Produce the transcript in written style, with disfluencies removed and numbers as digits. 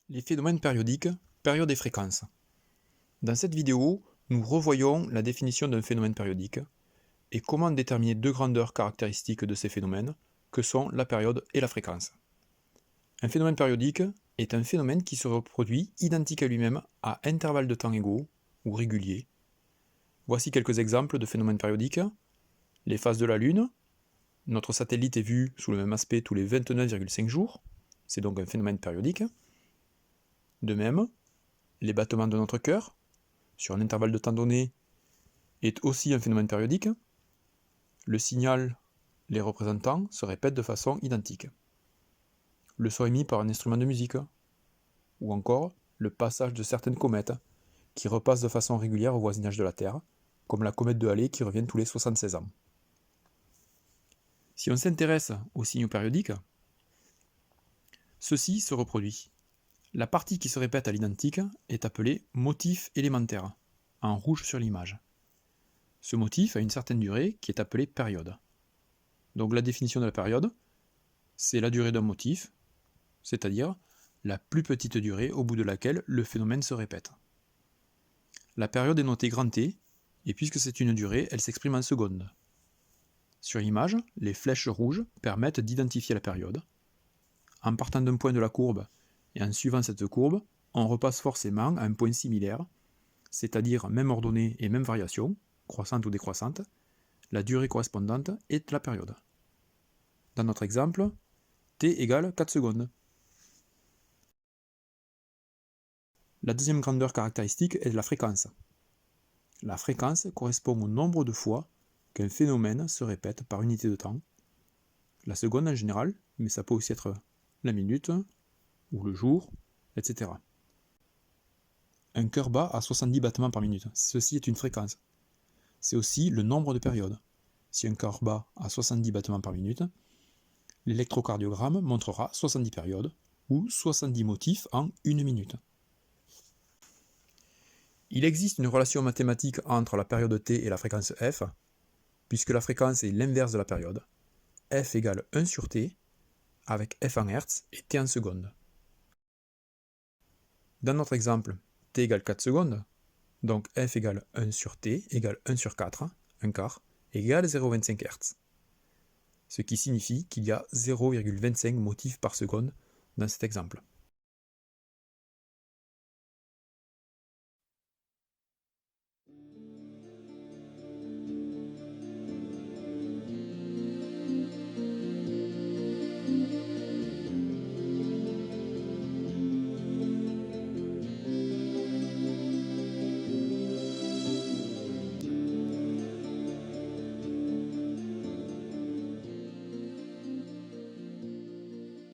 Les phénomènes périodiques, période et fréquence. Dans cette vidéo, nous revoyons la définition d'un phénomène périodique et comment déterminer deux grandeurs caractéristiques de ces phénomènes, que sont la période et la fréquence. Un phénomène périodique est un phénomène qui se reproduit identique à lui-même à intervalles de temps égaux ou réguliers. Voici quelques exemples de phénomènes périodiques. Les phases de la Lune. Notre satellite est vu sous le même aspect tous les 29,5 jours. C'est donc un phénomène périodique. De même, les battements de notre cœur, sur un intervalle de temps donné, est aussi un phénomène périodique. Le signal, les représentants, se répètent de façon identique. Le son émis par un instrument de musique, ou encore le passage de certaines comètes, qui repassent de façon régulière au voisinage de la Terre, comme la comète de Halley qui revient tous les 76 ans. Si on s'intéresse aux signaux périodiques, ceci se reproduit. La partie qui se répète à l'identique est appelée motif élémentaire, en rouge sur l'image. Ce motif a une certaine durée qui est appelée période. Donc la définition de la période, c'est la durée d'un motif, c'est-à-dire la plus petite durée au bout de laquelle le phénomène se répète. La période est notée grand T, et puisque c'est une durée, elle s'exprime en secondes. Sur l'image, les flèches rouges permettent d'identifier la période. En partant d'un point de la courbe et en suivant cette courbe, on repasse forcément à un point similaire, c'est-à-dire même ordonnée et même variation, croissante ou décroissante. La durée correspondante est la période. Dans notre exemple, t égale 4 secondes. La deuxième grandeur caractéristique est la fréquence. La fréquence correspond au nombre de fois qu'un phénomène se répète par unité de temps. La seconde en général, mais ça peut aussi être la minute, ou le jour, etc. Un cœur bat à 70 battements par minute. Ceci est une fréquence. C'est aussi le nombre de périodes. Si un cœur bat à 70 battements par minute, l'électrocardiogramme montrera 70 périodes, ou 70 motifs en 1 minute. Il existe une relation mathématique entre la période t et la fréquence f, puisque la fréquence est l'inverse de la période. F égale 1 sur t, avec f en hertz et t en secondes. Dans notre exemple, t égale 4 secondes, donc f égale 1 sur t égale 1 sur 4, un quart, égale 0,25 Hz. Ce qui signifie qu'il y a 0,25 motifs par seconde dans cet exemple.